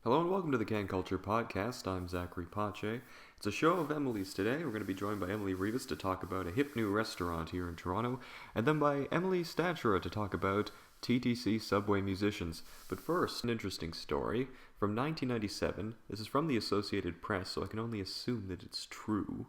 Hello and welcome to the CanCulture Podcast. I'm Zack. It's a show of Emily's today. We're going to be joined by Emily Rivas to talk about a hip new restaurant here in Toronto, and then by Emily Stachera to talk about TTC Subway musicians. But first, an interesting story from 1997. This is from the Associated Press, so I can only assume that it's true.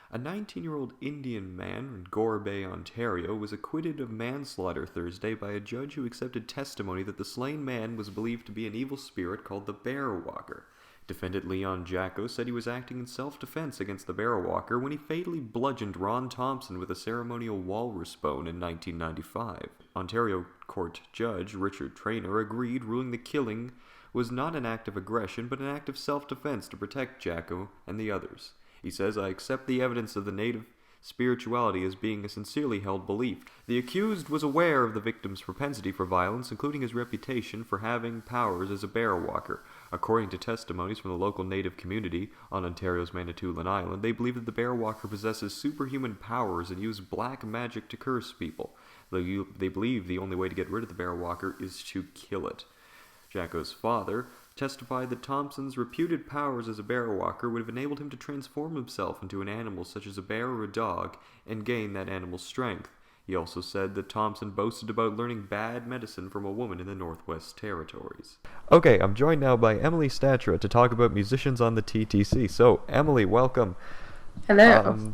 A 19-year-old Indian man in Gore Bay, Ontario, was acquitted of manslaughter Thursday by a judge who accepted testimony that the slain man was believed to be an evil spirit called the Bear Walker. Defendant Leon Jacko said he was acting in self-defense against the Bear Walker when he fatally bludgeoned Ron Thompson with a ceremonial walrus bone in 1995. Ontario Court Judge Richard Traynor agreed, ruling the killing was not an act of aggression but an act of self-defense to protect Jacko and the others. He says, "I accept the evidence of the native spirituality as being a sincerely held belief. The accused was aware of the victim's propensity for violence, including his reputation for having powers as a bear walker. According to testimonies from the local native community on Ontario's Manitoulin Island, they believe that the bear walker possesses superhuman powers and uses black magic to curse people. They believe the only way to get rid of the bear walker is to kill it." Jacko's father testified that Thompson's reputed powers as a bear walker would have enabled him to transform himself into an animal such as a bear or a dog and gain that animal's strength. He also said that Thompson boasted about learning bad medicine from a woman in the Northwest Territories. Okay, I'm joined now by Emily Stachera to talk about musicians on the TTC. So, Emily, welcome. Hello.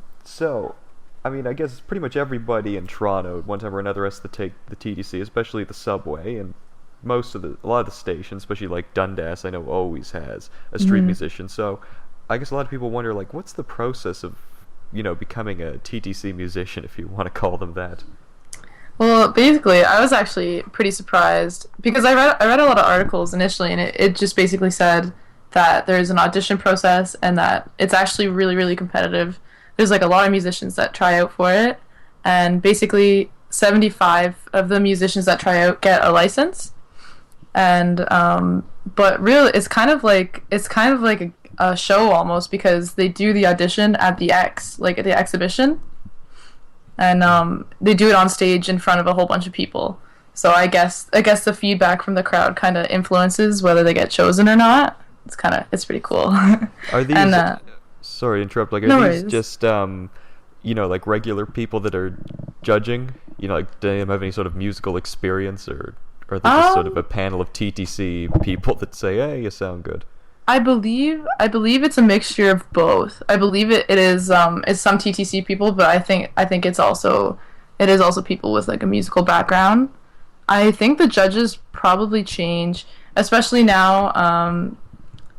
I guess pretty much everybody in Toronto at one time or another has to take the TTC, especially the subway, and a lot of the stations, especially like Dundas, I know always has a street musician. So I guess a lot of people wonder, like, what's the process of, becoming a TTC musician, if you want to call them that? Well, basically, I was actually pretty surprised because I read a lot of articles initially, and it just basically said that there's an audition process and that it's actually really, really competitive. There's like a lot of musicians that try out for it, and basically 75 of the musicians that try out get a license. And but really it's kind of like a show almost, because they do the audition at the at the exhibition, and they do it on stage in front of a whole bunch of people. So I guess the feedback from the crowd kind of influences whether they get chosen or not. It's pretty cool. Are these sorry to interrupt, no these worries. just like regular people that are judging, do they have any sort of musical experience, or are they just sort of a panel of TTC people that say, "Hey, you sound good"? I believe it's a mixture of both. I believe it is it's some TTC people, but I think it is also people with like a musical background. I think the judges probably change, especially now,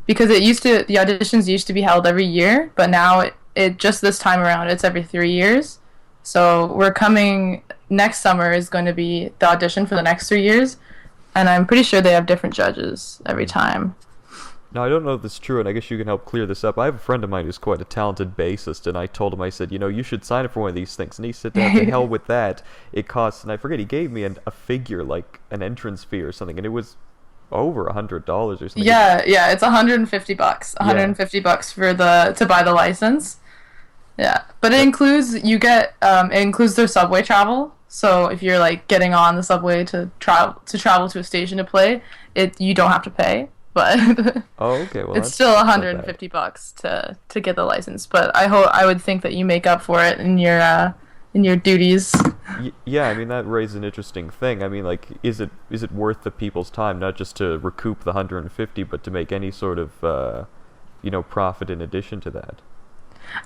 because the auditions used to be held every year, but now it just this time around it's every 3 years. So next summer is going to be the audition for the next 3 years, and I'm pretty sure they have different judges every time. Now, I don't know if this is true, and I guess you can help clear this up. I have a friend of mine who's quite a talented bassist, and I told him, I said, you should sign up for one of these things. And he said, "To hell with that. It costs," and I forget, he gave me a figure, like an entrance fee or something, and it was over $100 or something. Yeah, it's $150. $150 to buy the license. Yeah, but it includes their subway travel. So if you're like getting on the subway to travel to a station to play, you don't have to pay. But oh, okay. Well, it's still $150 to get the license. But I would think that you make up for it in your duties. Yeah, that raises an interesting thing. Like, is it worth the people's time, not just to recoup the $150, but to make any sort of profit in addition to that?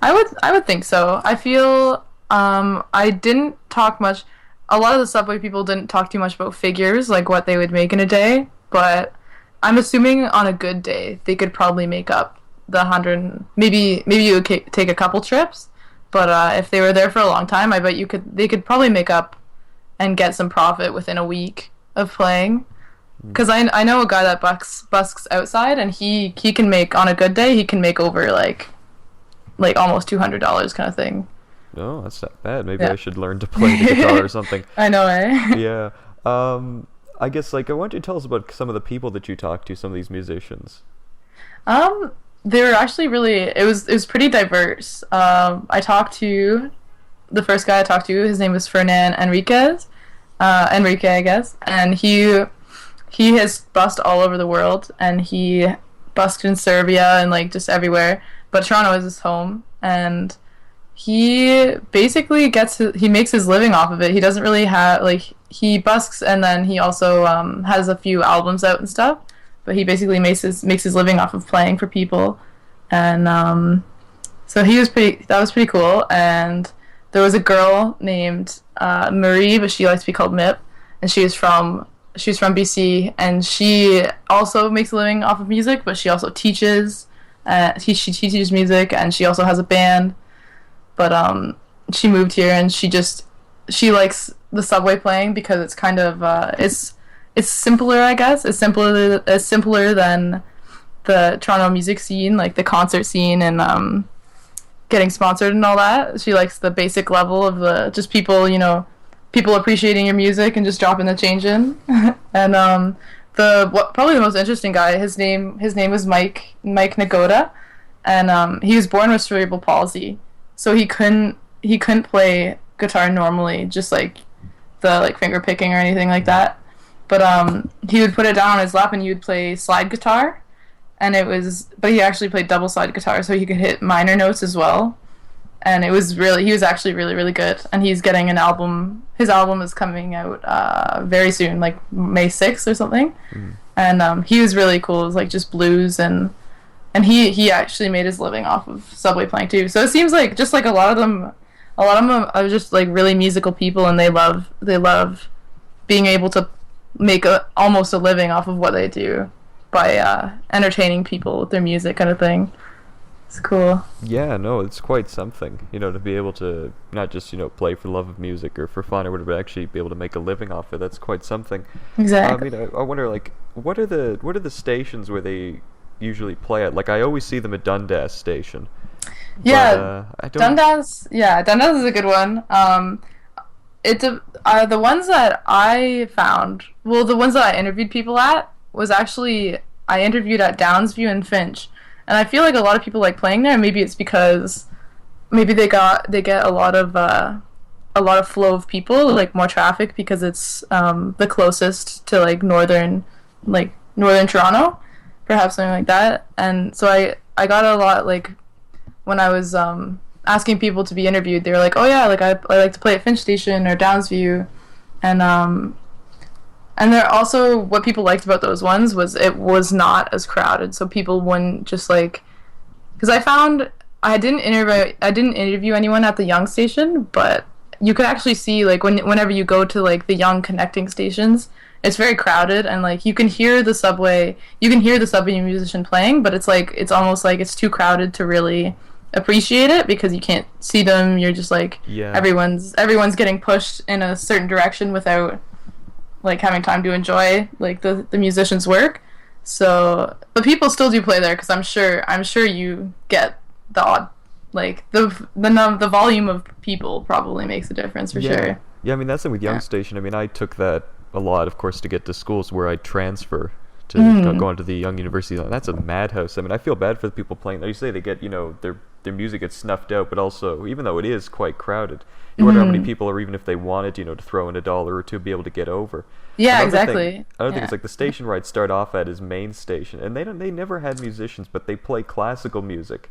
I would think so. I feel I didn't talk much. A lot of the subway people didn't talk too much about figures, like what they would make in a day. But I'm assuming on a good day they could probably make up the 100. Maybe you would take a couple trips, but if they were there for a long time, I bet they could probably make up and get some profit within a week of playing. Because I know a guy that busks outside, and he can make, on a good day, he can make over like almost $200 kind of thing. No, that's not bad. Maybe I should learn to play the guitar or something. I know, eh? Yeah. I guess, why don't you tell us about some of the people that you talked to, some of these musicians? They were actually it was pretty diverse. I talked to the first guy I talked to. His name was Fernand Enrique, I guess, and he has bussed all over the world, and he busked in Serbia and like just everywhere, but Toronto is his home, and he basically he makes his living off of it. He doesn't really have like he busks, and then he also has a few albums out and stuff. But he basically makes his living off of playing for people, and so that was pretty cool. And there was a girl named Marie, but she likes to be called Mip, and she's from BC, and she also makes a living off of music, but she also teaches. She teaches music, and she also has a band. But she moved here, and she likes the subway playing because it's kind of it's simpler, I guess. It's simpler than the Toronto music scene, like the concert scene and getting sponsored and all that. She likes the basic level of the just people, people appreciating your music and just dropping the change in. And probably the most interesting guy, his name was Mike Nagoda, and he was born with cerebral palsy, so he couldn't play guitar normally, just like the like finger picking or anything like that. But he would put it down on his lap and he would play slide guitar, but he actually played double slide guitar, so he could hit minor notes as well. And he was actually really, really good. And he's getting an album. His album is coming out very soon, like May 6th or something. Mm. And he was really cool. It was like just blues, and he actually made his living off of subway playing too. So it seems like just like a lot of them are just like really musical people, and they love being able to make almost a living off of what they do by entertaining people with their music, kind of thing. It's cool. Yeah, no, it's quite something, to be able to not just, play for the love of music or for fun or whatever, but actually be able to make a living off it. That's quite something. Exactly. I wonder, like, what are the stations where they usually play at? Like, I always see them at Dundas Station. Yeah, Dundas is a good one. The ones that I found, well, the ones that I interviewed people at was actually, I interviewed at Downsview and Finch. And I feel like a lot of people like playing there. Maybe it's because maybe they get a lot of flow of people, like more traffic, because it's the closest to like northern Toronto, perhaps something like that. And so I got a lot, like when I was asking people to be interviewed, they were like, oh yeah, like I like to play at Finch Station or Downsview, and they're also, what people liked about those ones was it was not as crowded, so people wouldn't just like, because I found I didn't interview anyone at the Young station, but you could actually see like whenever you go to like the Young connecting stations, it's very crowded, and like you can hear the subway musician playing, but it's almost like it's too crowded to really appreciate it because you can't see them. You're just like, yeah, everyone's getting pushed in a certain direction without like having time to enjoy like the musician's work. So but people still do play there, because I'm sure you get the odd, like the volume of people probably makes a difference for sure. Yeah, I mean that's the thing with Young Station. I mean I took that a lot, of course, to get to schools where I transfer to go into the Young University. That's a madhouse. I mean, I feel bad for the people playing there. You say they get, their music gets snuffed out, but also, even though it is quite crowded, you wonder how many people are, even if they wanted, to throw in $1 or $2, be able to get over. Yeah, exactly. Another thing is like the station where I'd start off at is Main Station, and they never had musicians, but they play classical music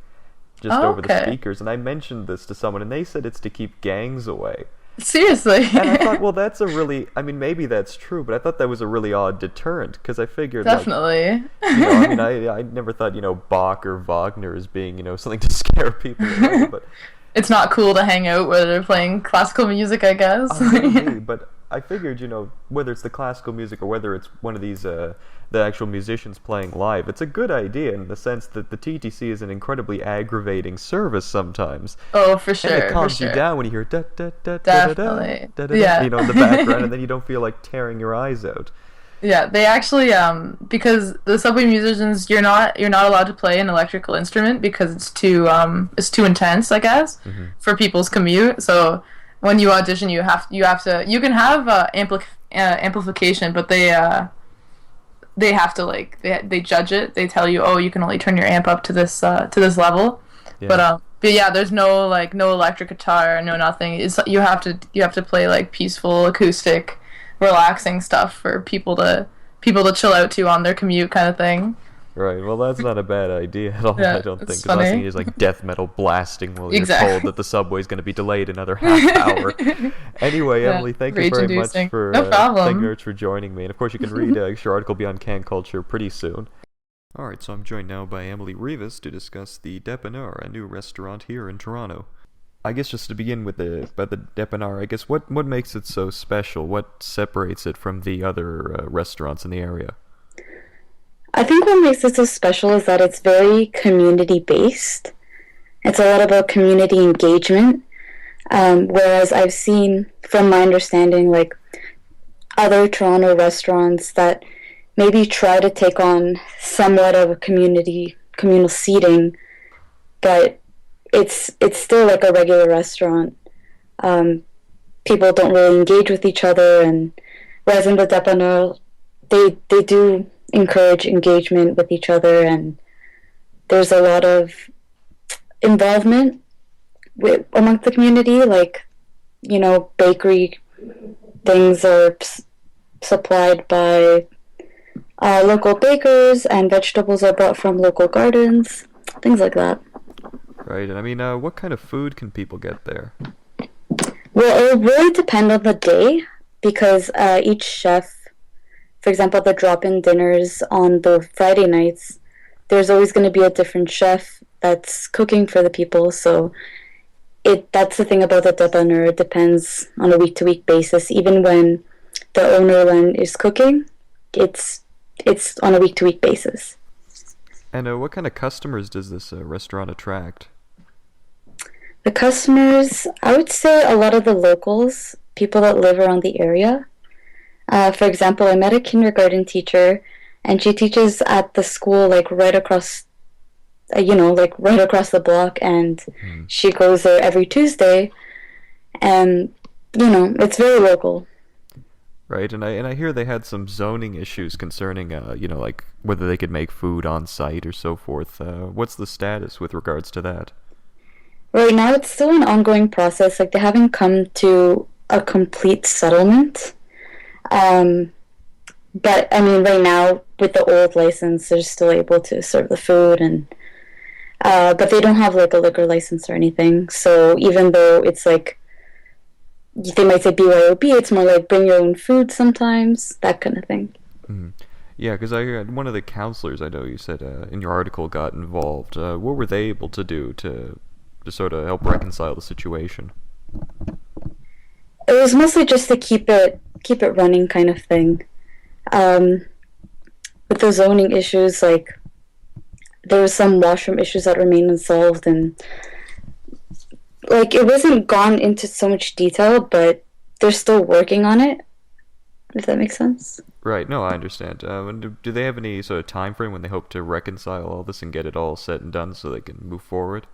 just over the speakers. And I mentioned this to someone, and they said it's to keep gangs away. Seriously. And I thought, well, that's maybe that's true, but I thought that was a really odd deterrent, because I figured, definitely. I never thought, Bach or Wagner as being, something to scare people away, but it's not cool to hang out where they're playing classical music, I guess. Maybe, but I figured, whether it's the classical music or whether it's one of these, the actual musicians playing live, it's a good idea in the sense that the TTC is an incredibly aggravating service sometimes. Oh, for sure. And it calms you down when you hear da da da da da da da, yeah, in the background, and then you don't feel like tearing your eyes out. Yeah, they actually because the subway musicians, you're not allowed to play an electrical instrument because it's too intense, I guess, for people's commute. So when you audition, you can have amplification, but they have to they judge it. They tell you, oh, you can only turn your amp up to this level. Yeah. But yeah, there's no electric guitar, no nothing. It's you have to play like peaceful acoustic, relaxing stuff for people to chill out to on their commute, kind of thing. Right, well, that's not a bad idea at all, I Yeah, don't think. it's Because last thing funny. is like death metal blasting while you're Exactly. told that the subway's going to be delayed another half hour. Anyway, Yeah, Emily, thank you rage very much inducing. for No problem. joining me. And of course, you can read your article will be on CanCulture pretty soon. All right, so I'm joined now by Emily Rivas to discuss the Depanneur, a new restaurant here in Toronto. I guess just to begin with about the Depanneur, I guess what makes it so special? What separates it from the other restaurants in the area? I think what makes it so special is that it's very community based. It's a lot about community engagement. Whereas I've seen, from my understanding, like other Toronto restaurants that maybe try to take on somewhat of a communal seating, but it's still like a regular restaurant. People don't really engage with each other, and whereas in the Depanneur, they do encourage engagement with each other, and there's a lot of involvement amongst the community, like, bakery things are supplied by local bakers, and vegetables are brought from local gardens, things like that. Right, and I mean, what kind of food can people get there? Well, it will really depend on the day, because each chef, for example, the drop-in dinners on the Friday nights, there's always going to be a different chef that's cooking for the people. So that's the thing about the Depanneur. It depends on a week-to-week basis. Even when the owner then is cooking, it's on a week-to-week basis. And what kind of customers does this restaurant attract? The customers, I would say a lot of the locals, people that live around the area. For example, I met a kindergarten teacher, and she teaches at the school like right across, right across the block, and she goes there every Tuesday, and it's very local. Right, and I hear they had some zoning issues concerning, like whether they could make food on site or so forth. What's the status with regards to that? Right now, it's still an ongoing process. Like, they haven't come to a complete settlement. But I mean, right now with the old license, they're still able to serve the food, and but they don't have like a liquor license or anything. So even though it's like they might say BYOB, it's more like bring your own food sometimes, that kind of thing. Mm. Yeah, because I heard one of the counselors I know you said in your article got involved. What were they able to do to sort of help reconcile the situation? It was mostly just to keep it running, kind of thing. With the zoning issues, like there was some washroom issues that remained unsolved, and like it wasn't gone into so much detail, but they're still working on it. If that makes sense. Right. No, I understand. And do they have any sort of time frame when they hope to reconcile all this and get it all set and done so they can move forward?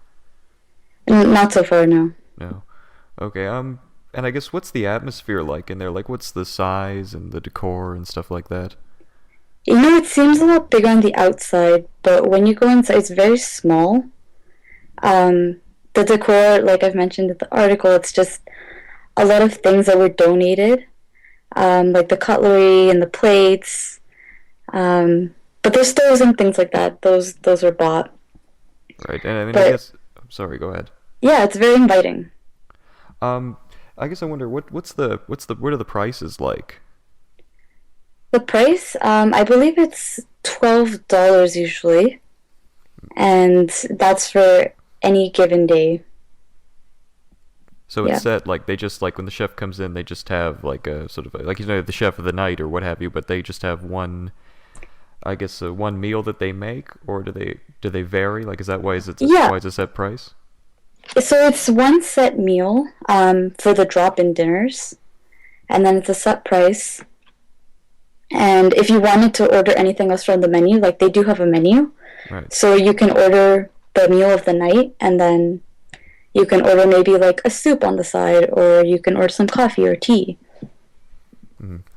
Not so far, no. No. Okay. And I guess what's the atmosphere like in there? Like, what's the size and the decor and stuff like that? It seems a lot bigger on the outside, but when you go inside, it's very small. The decor, like I've mentioned in the article, it's just a lot of things that were donated, like the cutlery and the plates. But there's stoves and things like that. Those were bought. Right. And I mean, but, I guess. Sorry. Go ahead. Yeah, it's very inviting. I guess I wonder what are the prices like? The price, I believe it's $12 usually, and that's for any given day. So it's set like they just like when the chef comes in, they just have like a sort of like the chef of the night or what have you, but they just have one. I guess one meal that they make, or do they vary? Like, is that why is it a set price? So it's one set meal for the drop-in dinners, and then it's a set price. And if you wanted to order anything else from the menu, like they do have a menu, right. So you can order the meal of the night, and then you can order maybe like a soup on the side, or you can order some coffee or tea.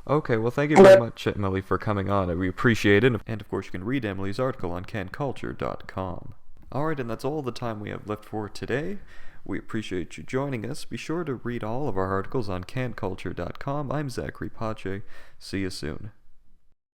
Okay, well, thank you very much, Emily, for coming on. We appreciate it. And, of course, you can read Emily's article on CanCulture.com. All right, and that's all the time we have left for today. We appreciate you joining us. Be sure to read all of our articles on CanCulture.com. I'm Zack. See you soon.